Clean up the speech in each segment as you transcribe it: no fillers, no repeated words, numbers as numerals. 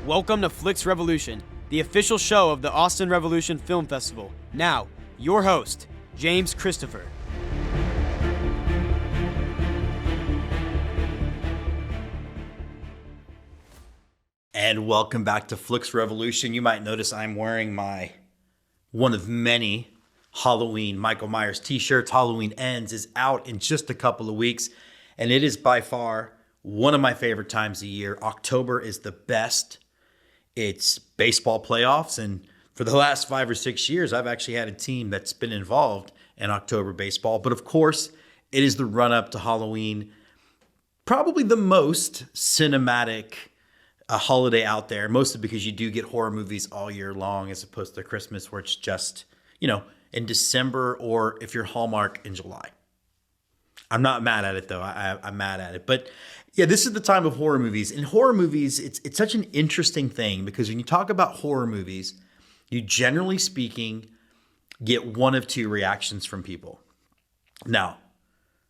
Welcome to Flix Revolution, the official show of the Austin Revolution Film Festival. Now, your host, James Christopher. And welcome back to Flix Revolution. You might notice I'm wearing my one of many Halloween Michael Myers t-shirts. Halloween Ends is out in just a couple of weeks, and it is by far one of my favorite times of year. October is the best. It's baseball playoffs, and for the last 5 or 6 years, I've actually had a team that's been involved in October baseball. But of course, it is the run-up to Halloween, probably the most cinematic holiday out there, mostly because you do get horror movies all year long as opposed to Christmas, where it's just, in December, or if you're Hallmark, in July. I'm not mad at it, though. I'm mad at it. But yeah, this is the time of horror movies. In horror movies, it's such an interesting thing because when you talk about horror movies, you generally speaking get one of two reactions from people. Now,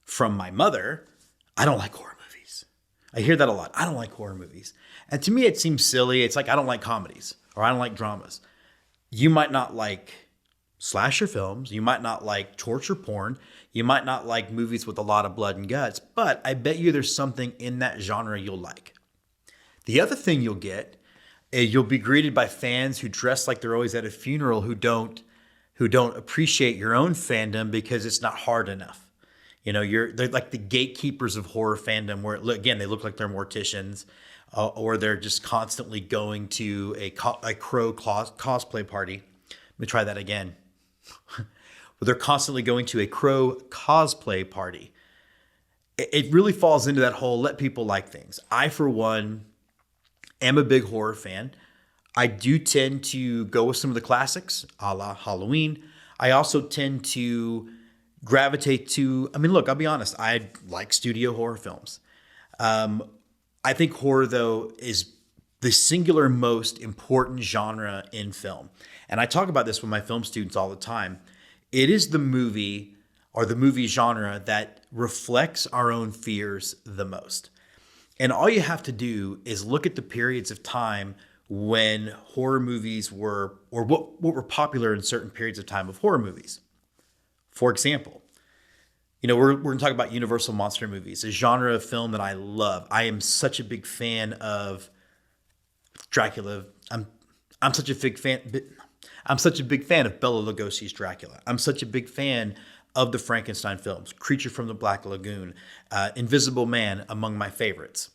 from my mother, I don't like horror movies. I hear that a lot. I don't like horror movies. And to me, it seems silly. It's like I don't like comedies or I don't like dramas. You might not like slasher films. You might not like torture porn. You might not like movies with a lot of blood and guts, but I bet you there's something in that genre you'll like. The other thing you'll get is you'll be greeted by fans who dress like they're always at a funeral, who don't appreciate your own fandom because it's not hard enough. They're like the gatekeepers of horror fandom, where again they look like they're morticians, or they're just constantly going to a crow cosplay party. Let me try that again. They're constantly going to a crow cosplay party. It really falls into that whole let people like things. I, for one, am a big horror fan. I do tend to go with some of the classics, a la Halloween. I also tend to gravitate to, I'll be honest, I like studio horror films. I think horror, though, is the singular most important genre in film. And I talk about this with my film students all the time. It is the movie or the movie genre that reflects our own fears the most. And all you have to do is look at the periods of time when horror movies were, or what were popular in certain periods of time of horror movies. For example, we're going to talk about Universal Monster movies, a genre of film that I love. I am such a big fan of Dracula. I'm such a big fan of Bela Lugosi's Dracula. I'm such a big fan of the Frankenstein films, Creature from the Black Lagoon, Invisible Man, among my favorites.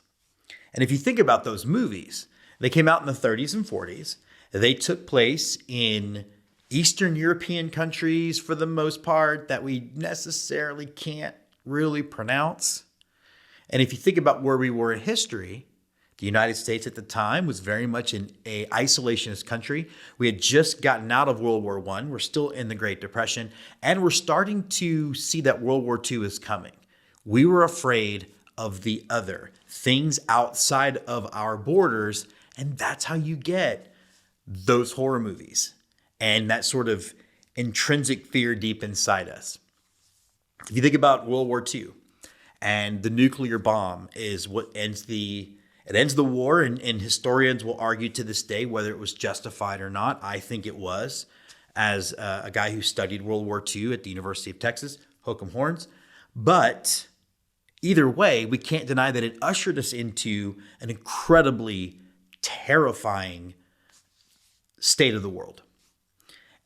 And if you think about those movies, they came out in the 30s and 40s. They took place in Eastern European countries, for the most part, that we necessarily can't really pronounce. And if you think about where we were in history, the United States at the time was very much in an isolationist country. We had just gotten out of World War I. We're still in the Great Depression, and we're starting to see that World War II is coming. We were afraid of the other, things outside of our borders, and that's how you get those horror movies and that sort of intrinsic fear deep inside us. If you think about World War II, and the nuclear bomb is what ends the war, and historians will argue to this day whether it was justified or not. I think it was, as a guy who studied World War II at the University of Texas, hook 'em horns. But either way, we can't deny that it ushered us into an incredibly terrifying state of the world.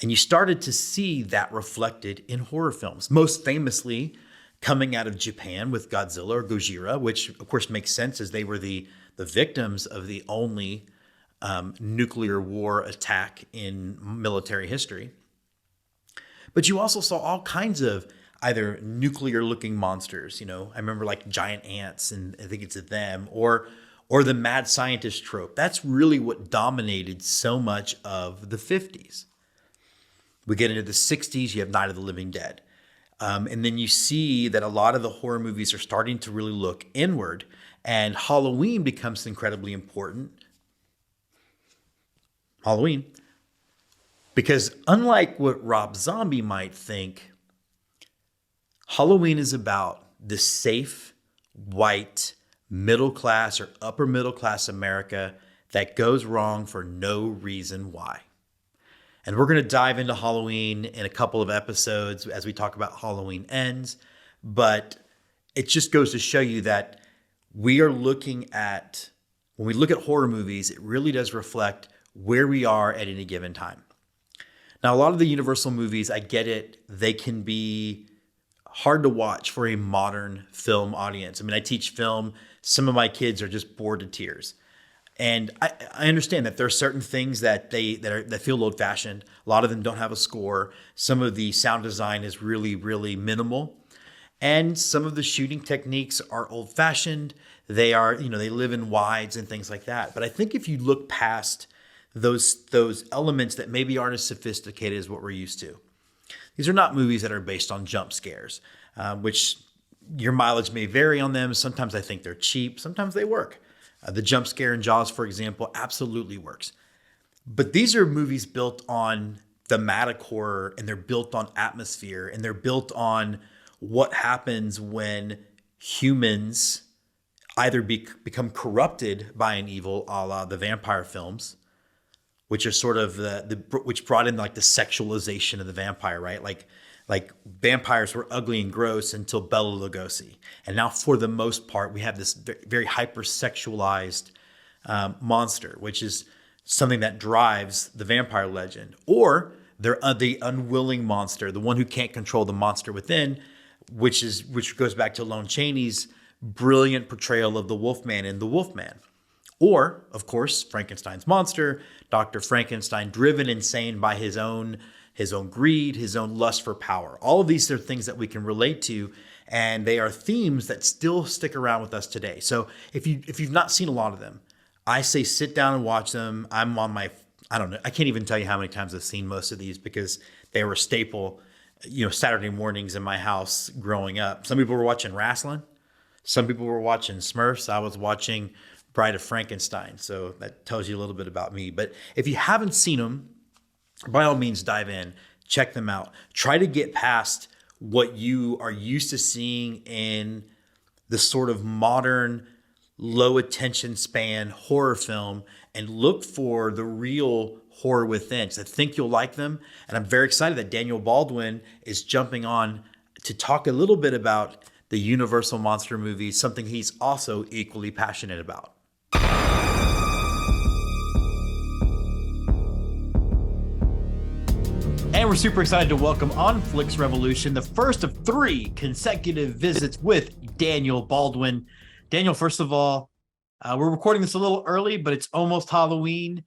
And you started to see that reflected in horror films, most famously coming out of Japan with Godzilla or Gojira, which of course makes sense as they were the victims of the only nuclear war attack in military history. But you also saw all kinds of either nuclear looking monsters, I remember like giant ants, and I think it's them, or the mad scientist trope. That's really what dominated so much of the 50s. We get into the 60s, you have Night of the Living Dead. And then you see that a lot of the horror movies are starting to really look inward, and Halloween becomes incredibly important. Halloween. Because unlike what Rob Zombie might think, Halloween is about the safe, white, middle class or upper middle class America that goes wrong for no reason why. And we're going to dive into Halloween in a couple of episodes as we talk about Halloween Ends. But it just goes to show you that we are looking at, when we look at horror movies, it really does reflect where we are at any given time. Now, a lot of the Universal movies, I get it, they can be hard to watch for a modern film audience. I mean, I teach film. Some of my kids are just bored to tears. And I understand that there are certain things that that feel old fashioned. A lot of them don't have a score. Some of the sound design is really, really minimal. And some of the shooting techniques are old fashioned. They are, they live in wides and things like that. But I think if you look past those elements that maybe aren't as sophisticated as what we're used to, these are not movies that are based on jump scares, which your mileage may vary on them. Sometimes I think they're cheap. Sometimes they work. The jump scare in Jaws, for example, absolutely works. But these are movies built on thematic horror, and they're built on atmosphere, and they're built on what happens when humans either become corrupted by an evil, a la the vampire films, which are sort of which brought in like the sexualization of the vampire, right? Like vampires were ugly and gross until Bela Lugosi. And now for the most part, we have this very hypersexualized monster, which is something that drives the vampire legend. Or they're the unwilling monster, the one who can't control the monster within, which goes back to Lon Chaney's brilliant portrayal of the Wolfman in The Wolfman. Or, of course, Frankenstein's monster, Dr. Frankenstein, driven insane by his own greed, his own lust for power. All of these are things that we can relate to, and they are themes that still stick around with us today. So if you've not seen a lot of them, I say sit down and watch them. I'm on my, I don't know, I can't even tell you how many times I've seen most of these because they were a staple, Saturday mornings in my house growing up. Some people were watching wrestling. Some people were watching Smurfs. I was watching Bride of Frankenstein. So that tells you a little bit about me. But if you haven't seen them, by all means, dive in, check them out. Try to get past what you are used to seeing in the sort of modern, low attention span horror film and look for the real horror within. So I think you'll like them. And I'm very excited that Daniel Baldwin is jumping on to talk a little bit about the Universal Monster movies, something he's also equally passionate about. And we're super excited to welcome on Flix Revolution the first of 3 consecutive visits with Daniel Baldwin. Daniel, first of all, we're recording this a little early, but it's almost Halloween.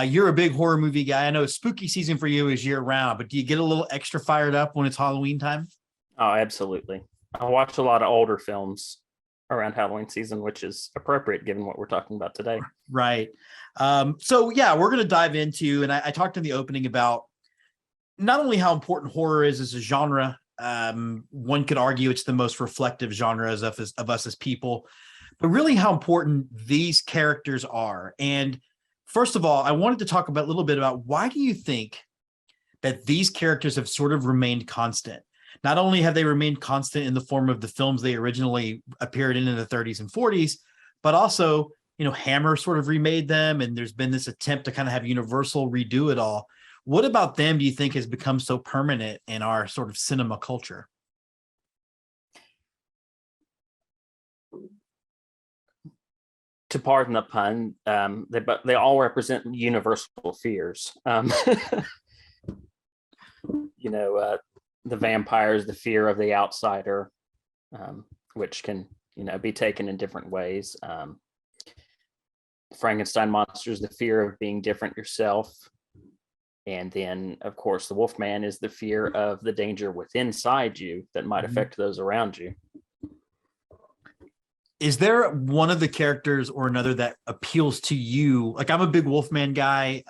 You're a big horror movie guy. I know spooky season for you is year round, but do you get a little extra fired up when it's Halloween time? Oh, absolutely. I watch a lot of older films around Halloween season, which is appropriate given what we're talking about today. Right. So yeah, we're going to dive into, and I talked in the opening about not only how important horror is as a genre. One could argue it's the most reflective genre of us as people, but really how important these characters are. And first of all, I wanted to talk about a little bit about why do you think that these characters have sort of remained constant? Not only have they remained constant in the form of the films they originally appeared in the 30s and 40s, but also, Hammer sort of remade them, and there's been this attempt to kind of have Universal redo it all. What about them do you think has become so permanent in our sort of cinema culture? To pardon the pun, they all represent universal fears. The vampires, the fear of the outsider, which can, be taken in different ways. Frankenstein monsters, the fear of being different yourself. And then, of course, the Wolfman is the fear of the danger within inside you that might affect those around you. Is there one of the characters or another that appeals to you? Like, I'm a big Wolfman guy.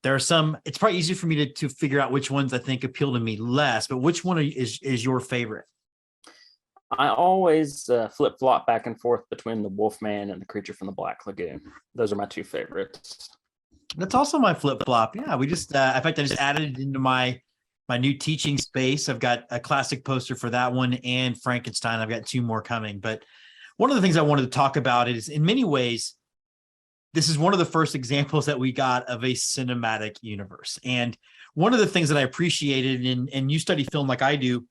There are some, it's probably easy for me to figure out which ones I think appeal to me less, but which one is your favorite? I always flip-flop back and forth between the Wolfman and the creature from the Black Lagoon. Those are my 2 favorites. That's also my flip-flop. Yeah, we just, in fact, I just added it into my new teaching space. I've got a classic poster for that one and Frankenstein. I've got 2 more coming. But one of the things I wanted to talk about is, in many ways, this is one of the first examples that we got of a cinematic universe. And one of the things that I appreciated, and you study film like I do,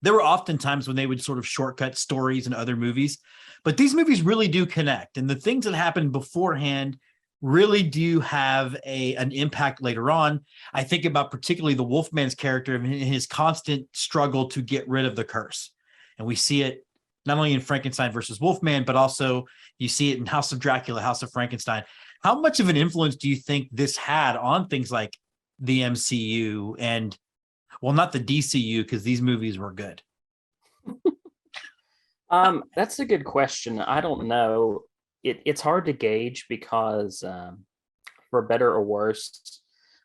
there were often times when they would sort of shortcut stories in other movies, but these movies really do connect. And the things that happened beforehand really do have an impact later on. I think about particularly the Wolfman's character and his constant struggle to get rid of the curse. And we see it not only in Frankenstein versus Wolfman, but also you see it in House of Dracula, House of Frankenstein. How much of an influence do you think this had on things like the MCU and, well, not the DCU, because these movies were good? That's a good question. I don't know. It's hard to gauge because, for better or worse,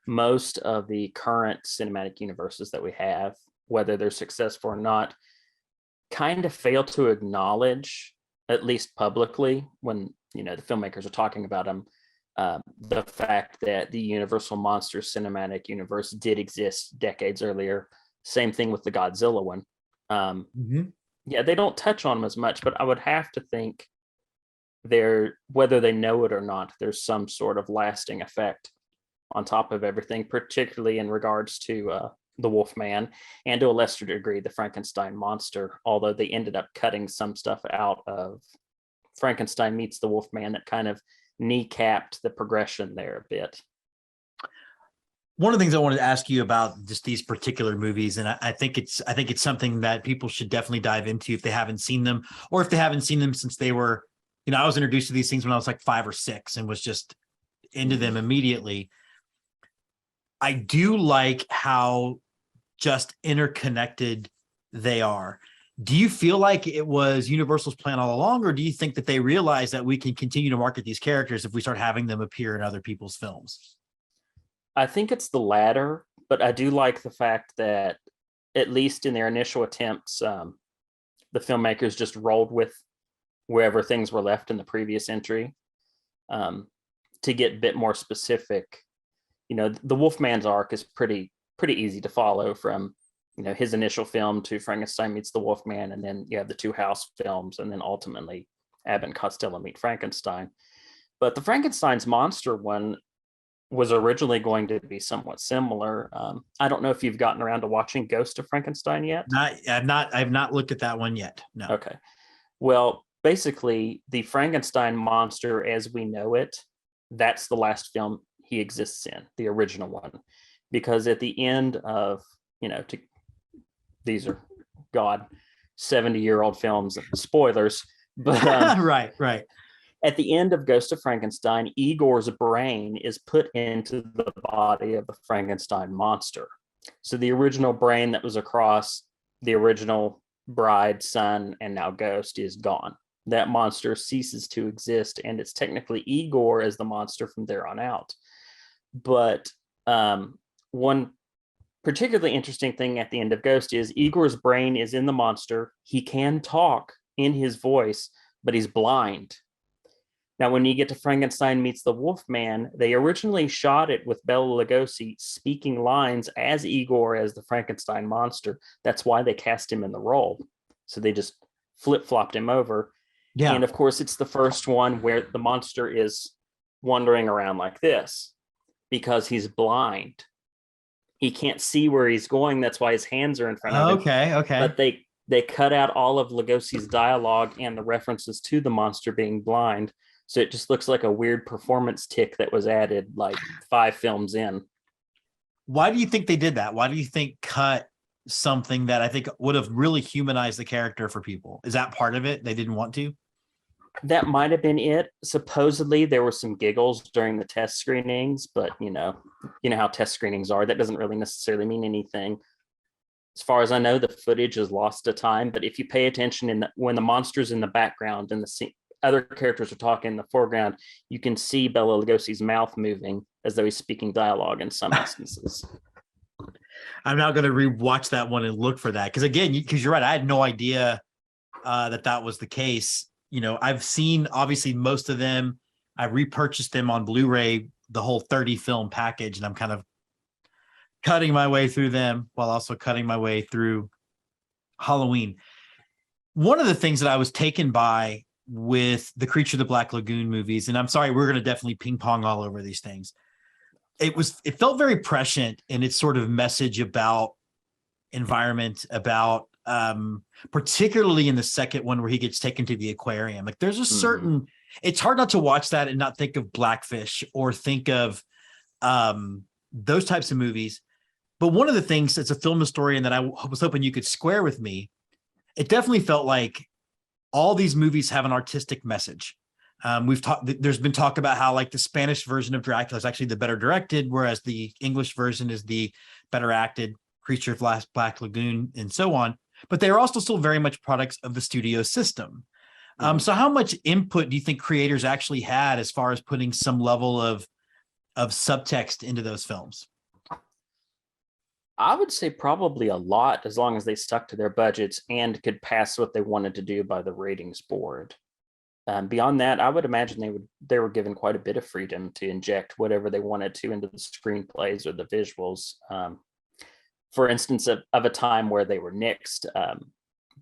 most of the current cinematic universes that we have, whether they're successful or not, kind of fail to acknowledge, at least publicly, when the filmmakers are talking about them, the fact that the Universal Monster cinematic universe did exist decades earlier. Same thing with the Godzilla one. Yeah, they don't touch on them as much, but I would have to think whether they know it or not, there's some sort of lasting effect on top of everything, particularly in regards to the Wolfman, and to a lesser degree the Frankenstein monster, although they ended up cutting some stuff out of Frankenstein Meets the Wolfman that kind of kneecapped the progression there a bit. One of the things I wanted to ask you about just these particular movies, and I think it's something that people should definitely dive into if they haven't seen them, or if they haven't seen them since they were, I was introduced to these things when I was like 5 or 6 and was just into them immediately. I do like how just interconnected they are. Do you feel like it was Universal's plan all along, or do you think that they realized that we can continue to market these characters if we start having them appear in other people's films? I think it's the latter, but I do like the fact that, at least in their initial attempts, the filmmakers just rolled with wherever things were left in the previous entry, to get a bit more specific. The Wolfman's arc is pretty easy to follow, from his initial film to Frankenstein Meets the Wolfman, and then you have the 2 House films, and then ultimately Abbott and Costello Meet Frankenstein. But the Frankenstein's Monster one was originally going to be somewhat similar. I don't know if you've gotten around to watching Ghost of Frankenstein yet. I've not looked at that one yet. No. Okay. Well, basically, the Frankenstein monster as we know it, that's the last film he exists in, the original one. Because at the end of, these are 70-year-old films, spoilers, but right. At the end of Ghost of Frankenstein, Igor's brain is put into the body of the Frankenstein monster. So the original brain that was across the original bride, son, and now ghost is gone. That monster ceases to exist, and it's technically Igor as the monster from there on out. But one particularly interesting thing at the end of Ghost is Igor's brain is in the monster. He can talk in his voice, but he's blind. Now, when you get to Frankenstein Meets the Wolfman, they originally shot it with Bela Lugosi speaking lines as Igor as the Frankenstein monster. That's why they cast him in the role. So they just flip-flopped him over. Yeah. And of course, it's the first one where the monster is wandering around like this because he's blind. He can't see where he's going. That's why his hands are in front of him. Okay. But they cut out all of Lugosi's dialogue and the references to the monster being blind. So it just looks like a weird performance tick that was added like 5 films in. Why do you think they did that? Why do you think cut something that I think would have really humanized the character for people? Is that part of it? They didn't want to? That might have been it. Supposedly there were some giggles during the test screenings, but you know how test screenings are. That doesn't really necessarily mean anything. As far as I know, the footage is lost to time, but if you pay attention when the monster's in the background and the scene, other characters are talking in the foreground, you can see Bela Lugosi's mouth moving as though he's speaking dialogue in some instances. I'm now going to rewatch that one and look for that. Because you're right. I had no idea that was the case. I've seen obviously most of them. I repurchased them on Blu-ray, the whole 30 film package, and I'm kind of cutting my way through them while also cutting my way through Halloween. One of the things that I was taken by with the Creature of the Black Lagoon movies, and I'm sorry, we're going to definitely ping pong all over these things. It felt very prescient in its sort of message about environment, about particularly in the second one where he gets taken to the aquarium. Like there's a certain, it's hard not to watch that and not think of Blackfish or think of those types of movies. But one of the things as a film historian that I was hoping you could square with me, it definitely felt like all these movies have an artistic message. There's been talk about how like the Spanish version of Dracula is actually the better directed, whereas the English version is the better acted, Creature of Black Lagoon and so on. But they are also still very much products of the studio system. So how much input do you think creators actually had as far as putting some level of subtext into those films? I would say probably a lot, as long as they stuck to their budgets and could pass what they wanted to do by the ratings board. Beyond that, I would imagine they were given quite a bit of freedom to inject whatever they wanted to into the screenplays or the visuals. For instance, of a time where they were nixed,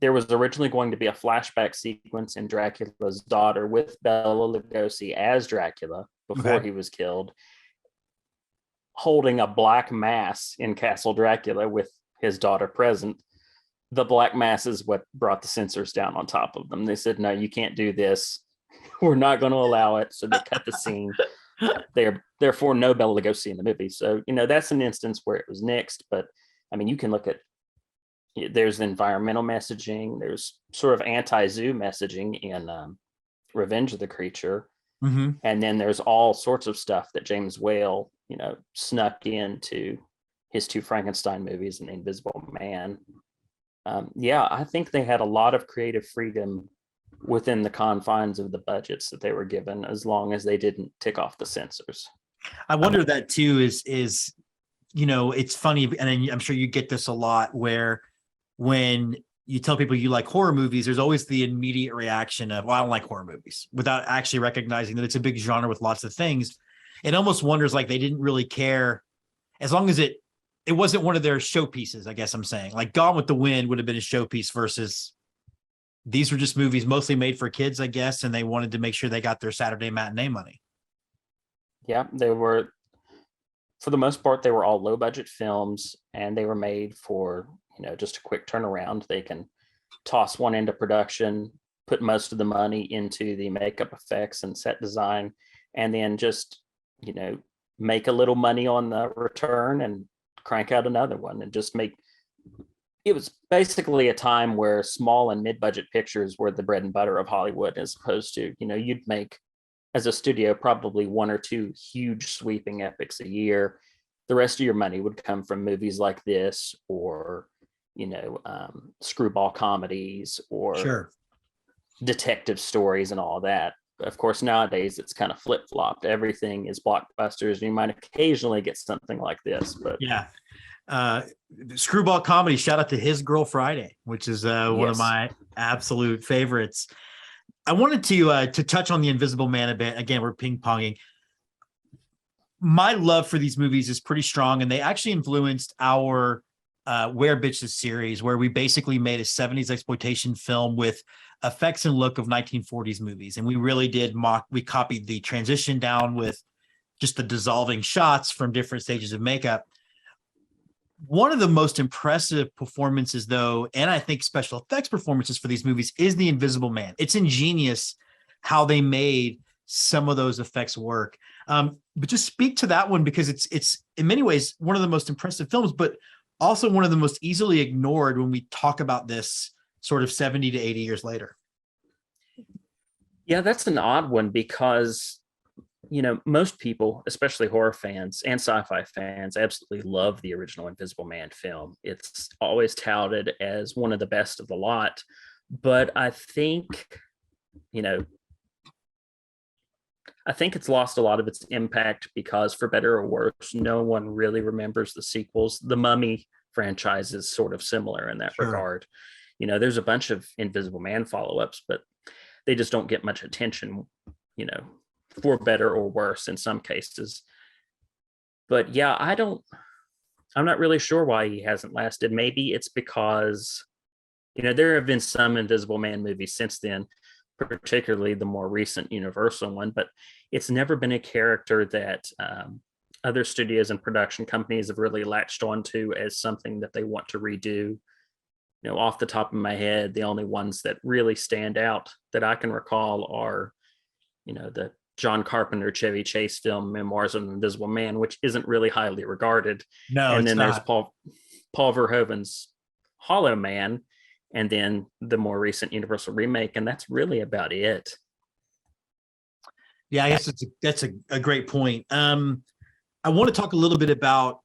there was originally going to be a flashback sequence in Dracula's Daughter with Bela Lugosi as Dracula before he was killed, holding a black mass in Castle Dracula with his daughter present. The black mass is what brought the censors down on top of them. They said, no, you can't do this. We're not going to allow it. So they cut the scene. Therefore, no Bela Lugosi in the movie. So, that's an instance where it was nixed. But, I mean, you can look at, there's environmental messaging. There's sort of anti-zoo messaging in Revenge of the Creature. And then there's all sorts of stuff that James Whale, snuck into his two Frankenstein movies and The Invisible Man. I think they had a lot of creative freedom within the confines of the budgets that they were given, as long as they didn't tick off the censors. I wonder that too is it's funny, and I'm sure you get this a lot, where when you tell people you like horror movies, there's always the immediate reaction of, well, I don't like horror movies, without actually recognizing that it's a big genre with lots of things. It almost wonders like they didn't really care, as long as it wasn't one of their showpieces, I guess I'm saying. Like Gone with the Wind would have been a showpiece versus these were just movies mostly made for kids, I guess, and they wanted to make sure they got their Saturday matinee money. Yeah, they were, for the most part, they were all low budget films, and they were made for, just a quick turnaround. They can toss one into production, put most of the money into the makeup effects and set design, and then just, make a little money on the return and crank out another one and just make. It was basically a time where small and mid-budget pictures were the bread and butter of Hollywood, as opposed to, you'd make, as a studio, probably one or two huge sweeping epics a year. The rest of your money would come from movies like this, or, screwball comedies, or detective stories and all that. Of course, nowadays it's kind of flip-flopped. Everything is blockbusters. You might occasionally get something like this, but screwball comedy. Shout out to His Girl Friday, which is one of my absolute favorites. I wanted to touch on The Invisible Man a bit. Again, we're ping-ponging. My love for these movies is pretty strong, and they actually influenced our Where Bitches series, where we basically made a 70s exploitation film with effects and look of 1940s movies. And we really did we copied the transition down with just the dissolving shots from different stages of makeup. One of the most impressive performances, though, and I think special effects performances for these movies, is The Invisible Man. It's ingenious how they made some of those effects work. But just speak to that one, because it's in many ways one of the most impressive films, but also one of the most easily ignored when we talk about this sort of 70 to 80 years later. Yeah, that's an odd one, because most people, especially horror fans and sci-fi fans, absolutely love the original Invisible Man film. It's always touted as one of the best of the lot. But I think it's lost a lot of its impact because, for better or worse, no one really remembers the sequels. The Mummy franchise is sort of similar in that regard. There's a bunch of Invisible Man follow-ups, but they just don't get much attention, for better or worse in some cases. But yeah, I'm not really sure why he hasn't lasted. Maybe it's because, there have been some Invisible Man movies since then, particularly the more recent Universal one, but it's never been a character that other studios and production companies have really latched onto as something that they want to redo. Off the top of my head, the only ones that really stand out that I can recall are, the John Carpenter Chevy Chase film Memoirs of an Invisible Man, which isn't really highly regarded. No, and it's then not. there's Paul Verhoeven's Hollow Man, and then the more recent Universal remake, and that's really about it. Yeah, I guess that's a great point. I want to talk a little bit about,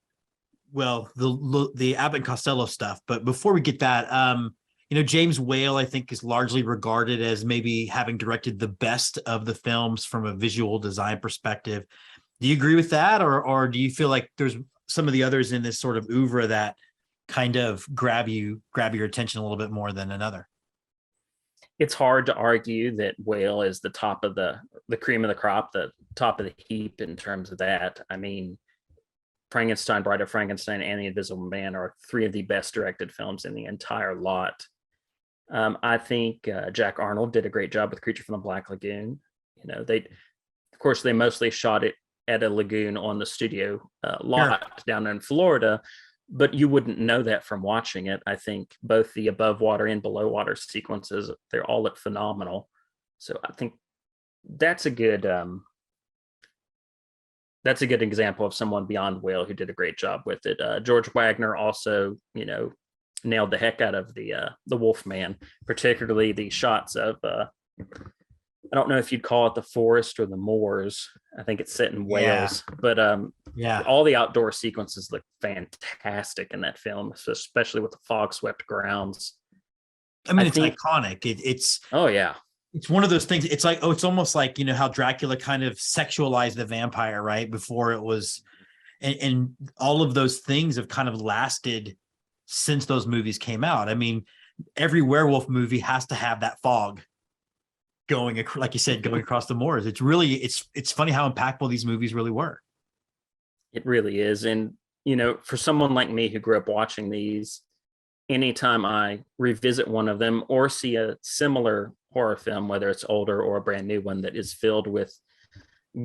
well, the Abbott and Costello stuff, but before we get that, James Whale, I think, is largely regarded as maybe having directed the best of the films from a visual design perspective. Do you agree with that, or do you feel like there's some of the others in this sort of oeuvre that kind of grab your attention a little bit more than another? It's hard to argue that Whale is the top of the cream of the crop, the top of the heap in terms of that. I mean, Frankenstein, Bride of Frankenstein, and The Invisible Man are three of the best directed films in the entire lot. I think Jack Arnold did a great job with Creature from the Black Lagoon. They mostly shot it at a lagoon on the studio lot down in Florida, but you wouldn't know that from watching it. I think both the above water and below water sequences, they're all look phenomenal. So I think that's a good example of someone beyond Whale who did a great job with it. George Wagner also, nailed the heck out of the Wolfman, particularly the shots of I don't know if you'd call it the forest or the moors. I think it's set in Wales, but all the outdoor sequences look fantastic in that film, especially with the fog swept grounds. I mean, it's iconic. It's oh yeah. It's one of those things. It's like, it's almost like, how Dracula kind of sexualized the vampire, right? Before it was, and all of those things have kind of lasted since those movies came out. I mean, every werewolf movie has to have that fog going, like you said, going across the moors. It's really, it's funny how impactful these movies really were. It really is. And, for someone like me who grew up watching these, anytime I revisit one of them or see a similar horror film, whether it's older or a brand new one that is filled with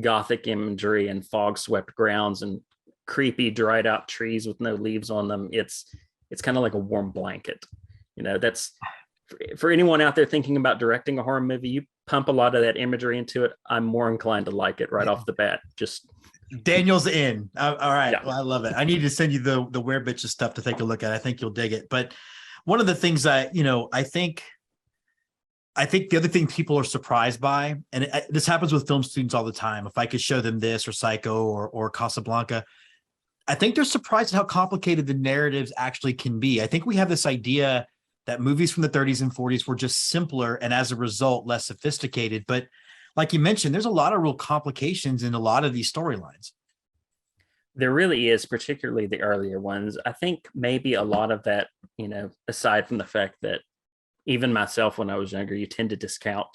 gothic imagery and fog swept grounds and creepy dried out trees with no leaves on them, it's kind of like a warm blanket. That's for anyone out there thinking about directing a horror movie, you pump a lot of that imagery into it, I'm more inclined to like it right off the bat. Just Daniel's in. All right. Yeah. Well, I love it. I need to send you the Werebitches stuff to take a look at. I think you'll dig it. But one of the things that, I think the other thing people are surprised by, and this happens with film students all the time. If I could show them this or Psycho or Casablanca, I think they're surprised at how complicated the narratives actually can be. I think we have this idea that movies from the 30s and 40s were just simpler and as a result, less sophisticated. But like you mentioned, there's a lot of real complications in a lot of these storylines. There really is, particularly the earlier ones. I think maybe a lot of that, aside from the fact that even myself, when I was younger, you tend to discount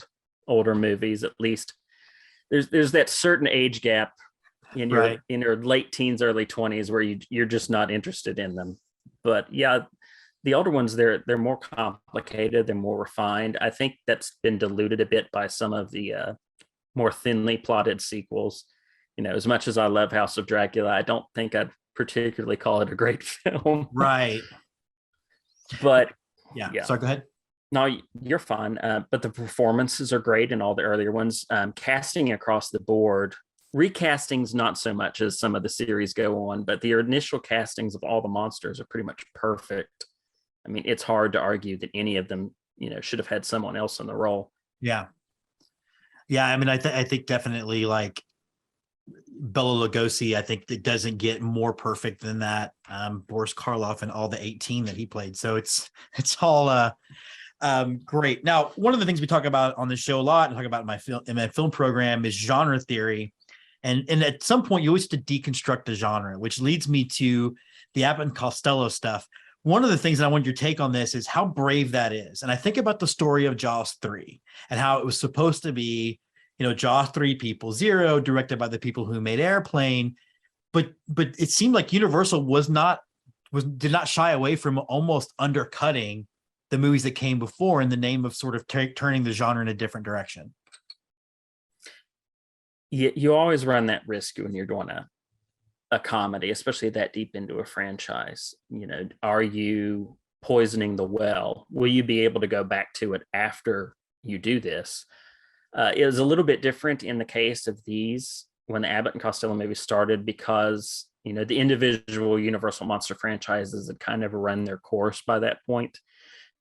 older movies. At least there's that certain age gap in your late teens, early 20s, where you're just not interested in them. But yeah, the older ones, they're more complicated, they're more refined. I think that's been diluted a bit by some of the more thinly plotted sequels. As much as I love House of Dracula, I don't think I'd particularly call it a great film. Right. But yeah. Sorry, go ahead. No, you're fine. But the performances are great in all the earlier ones. Casting across the board, recastings not so much as some of the series go on, but the initial castings of all the monsters are pretty much perfect. I mean, it's hard to argue that any of them, should have had someone else in the role. Yeah. I mean, I think definitely like Bela Lugosi, I think it doesn't get more perfect than that. Boris Karloff and all the 18 that he played. So it's all great. Now, one of the things we talk about on the show a lot and talk about in my film program is genre theory. And at some point you always have to deconstruct the genre, which leads me to the Abbott and Costello stuff. One of the things that I want your take on this is how brave that is. And I think about the story of Jaws 3 and how it was supposed to be, Jaws 3 People Zero, directed by the people who made Airplane. But it seemed like Universal did not shy away from almost undercutting the movies that came before in the name of sort of turning the genre in a different direction. You always run that risk when you're doing a comedy, especially that deep into a franchise. Are you poisoning the well? Will you be able to go back to it after you do this? It was a little bit different in the case of these when the Abbott and Costello movie started, because the individual Universal Monster franchises had kind of run their course by that point.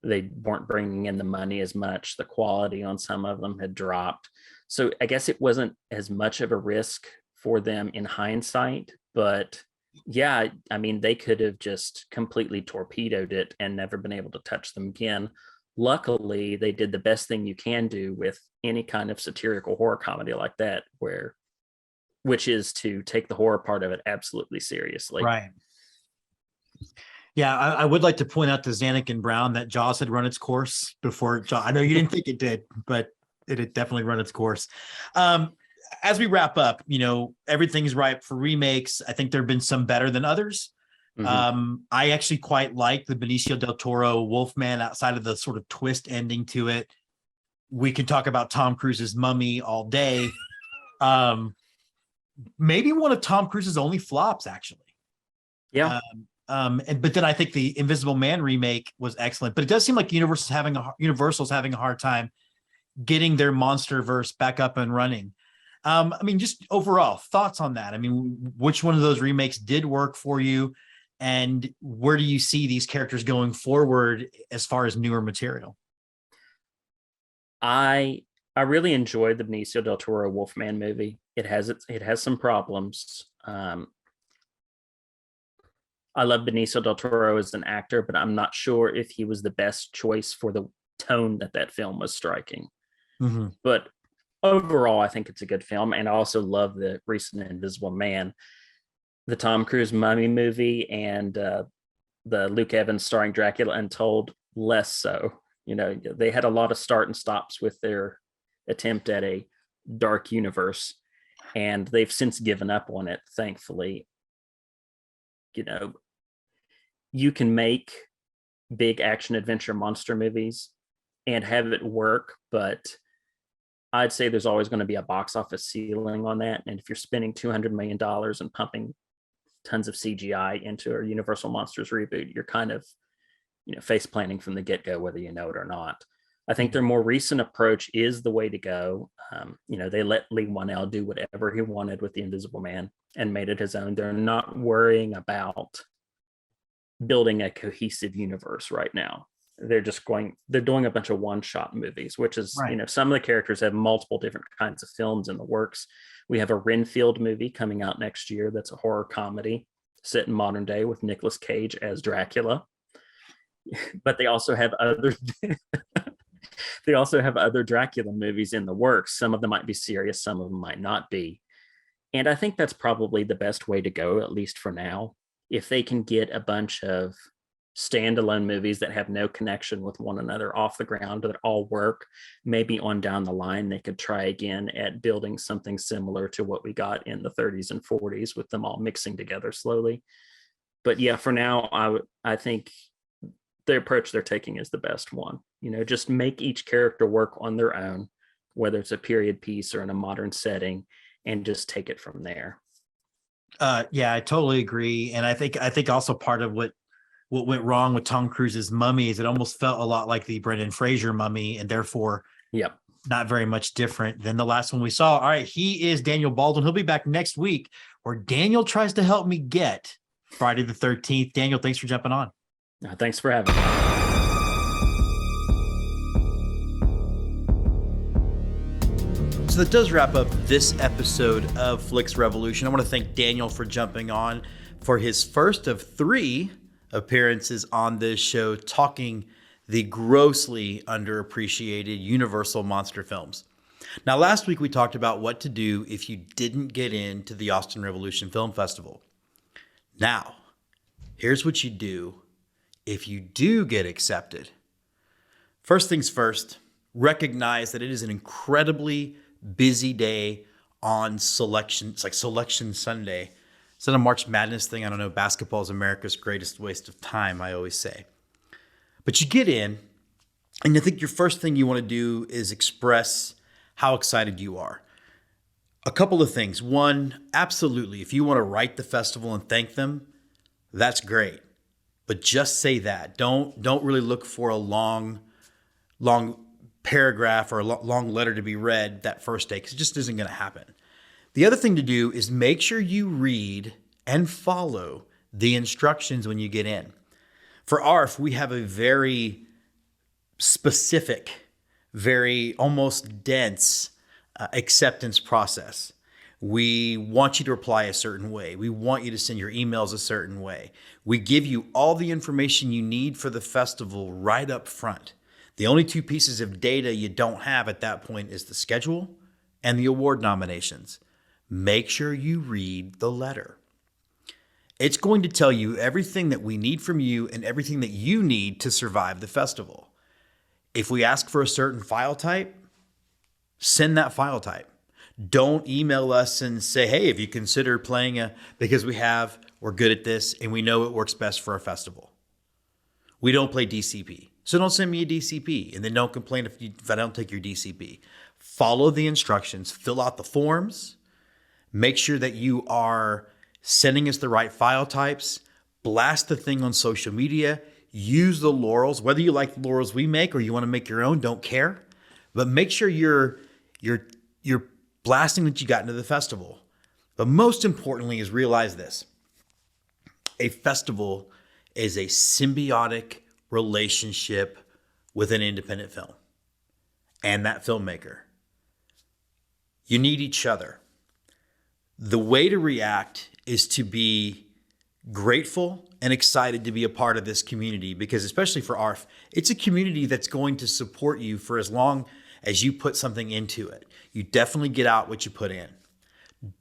They weren't bringing in the money as much. The quality on some of them had dropped. So I guess it wasn't as much of a risk for them in hindsight. But yeah, I mean, they could have just completely torpedoed it and never been able to touch them again. Luckily, they did the best thing you can do with any kind of satirical horror comedy like that, which is to take the horror part of it absolutely seriously. Right. Yeah, I would like to point out to Zanuck and Brown that Jaws had run its course before. I know you didn't think it did, but it had definitely run its course. As we wrap up, everything's ripe for remakes. I think there have been some better than others. Mm-hmm. I actually quite like the Benicio del Toro Wolfman outside of the sort of twist ending to it. We can talk about Tom Cruise's Mummy all day. Maybe one of Tom Cruise's only flops, actually. Yeah. But then I think the Invisible Man remake was excellent. But it does seem like Universal's having a hard time getting their MonsterVerse back up and running. I mean, just overall thoughts on that. I mean, which one of those remakes did work for you, and where do you see these characters going forward as far as newer material? I really enjoyed the Benicio del Toro Wolfman movie. It has some problems. I love Benicio del Toro as an actor, but I'm not sure if he was the best choice for the tone that film was striking. Mm-hmm. But overall, I think it's a good film. And I also love the recent Invisible Man. The Tom Cruise Mummy movie and the Luke Evans starring Dracula Untold, less so. They had a lot of start and stops with their attempt at a dark universe, and they've since given up on it, thankfully. You can make big action adventure monster movies and have it work, but I'd say there's always going to be a box office ceiling on that. And if you're spending $200 million and pumping tons of CGI into a Universal Monsters reboot, you're kind of, face planting from the get-go, whether you know it or not. I think their more recent approach is the way to go. They let Lee Whannell do whatever he wanted with the Invisible Man and made it his own. They're not worrying about building a cohesive universe right now. They're doing a bunch of one-shot movies, which is, right. Some of the characters have multiple different kinds of films in the works. We have a Renfield movie coming out next year that's a horror comedy set in modern day with Nicolas Cage as Dracula. But they also have other Dracula movies in the works. Some of them might be serious, some of them might not be. And I think that's probably the best way to go, at least for now. If they can get a bunch of standalone movies that have no connection with one another off the ground that all work, maybe on down the line they could try again at building something similar to what we got in the 30s and 40s with them all mixing together slowly. But yeah, for now, I think the approach they're taking is the best one. Just make each character work on their own, whether it's a period piece or in a modern setting, and just take it from there. Yeah, I totally agree. And I think also part of what went wrong with Tom Cruise's Mummy is it almost felt a lot like the Brendan Fraser Mummy, and therefore not very much different than the last one we saw. All right, he is Daniel Baldwin. He'll be back next week, where Daniel tries to help me get Friday the 13th. Daniel, thanks for jumping on. Thanks for having me. So that does wrap up this episode of Flix Revolution. I want to thank Daniel for jumping on for his first of 3 appearances on this show, talking the grossly underappreciated Universal monster films. Now, last week we talked about what to do if you didn't get into the Austin Revolution Film Festival. Now, here's what you do if you do get accepted. First things first, recognize that it is an incredibly busy day on selection. It's like Selection Sunday. Is that a March Madness thing? I don't know. Basketball is America's greatest waste of time, I always say. But you get in, And I think your first thing you want to do is express how excited you are. A couple of things. One, absolutely, if you want to write the festival and thank them, that's great. But just say that. Don't really look for a long paragraph or a long letter to be read that first day, because it just isn't going to happen. The other thing to do is make sure you read and follow the instructions when you get in. For ARF, we have a very specific, very almost dense acceptance process. We want you to reply a certain way. We want you to send your emails a certain way. We give you all the information you need for the festival right up front. The only two pieces of data you don't have at that point is the schedule and the award nominations. Make sure you read the letter. It's going to tell you everything that we need from you and everything that you need to survive the festival. If we ask for a certain file type, send that file type. Don't email us and say, hey, have you considered playing because we're good at this and we know it works best for our festival. We don't play DCP. So don't send me a DCP, and then don't complain if I don't take your DCP. Follow the instructions, fill out the forms, make sure that you are sending us the right file types, blast the thing on social media, use the laurels, whether you like the laurels we make or you want to make your own, don't care. But make sure you're blasting that you got into the festival. But most importantly is realize this. A festival is a symbiotic relationship with an independent film and that filmmaker. You need each other. The way to react is to be grateful and excited to be a part of this community, because especially for ARF, it's a community that's going to support you for as long as you put something into it. You definitely get out what you put in.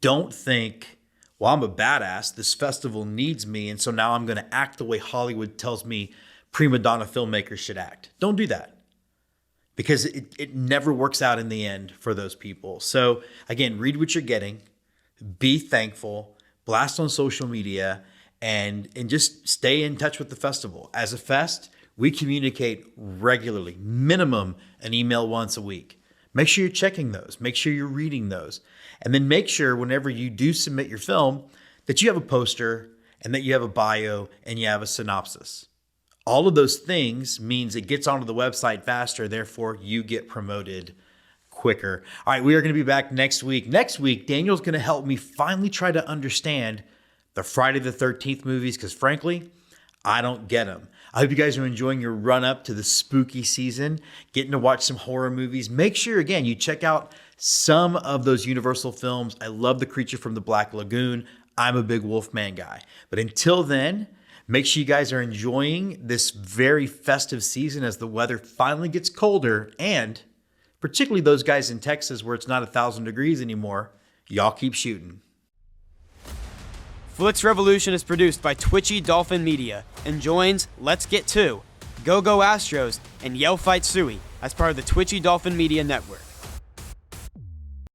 Don't think, well, I'm a badass, this festival needs me, and so now I'm going to act the way Hollywood tells me prima donna filmmakers should act. Don't do that, because it never works out in the end for those people. So again, read what you're getting, be thankful, blast on social media, and just stay in touch with the festival. As a fest, we communicate regularly, minimum an email once a week. Make sure you're checking those. Make sure you're reading those. And then make sure whenever you do submit your film that you have a poster and that you have a bio and you have a synopsis. All of those things means it gets onto the website faster, therefore you get promoted quicker. All right, we are going to be back next week. Next week, Daniel's going to help me finally try to understand the Friday the 13th movies, because frankly, I don't get them. I hope you guys are enjoying your run up to the spooky season, getting to watch some horror movies. Make sure, again, you check out some of those Universal films. I love The Creature from the Black Lagoon. I'm a big Wolfman guy. But until then, make sure you guys are enjoying this very festive season as the weather finally gets colder, and particularly those guys in Texas where it's not 1,000 degrees anymore, y'all keep shooting. Flix Revolution is produced by Twitchy Dolphin Media and joins Let's Get 2, Go Go Astros, and Yell Fight Suey as part of the Twitchy Dolphin Media Network.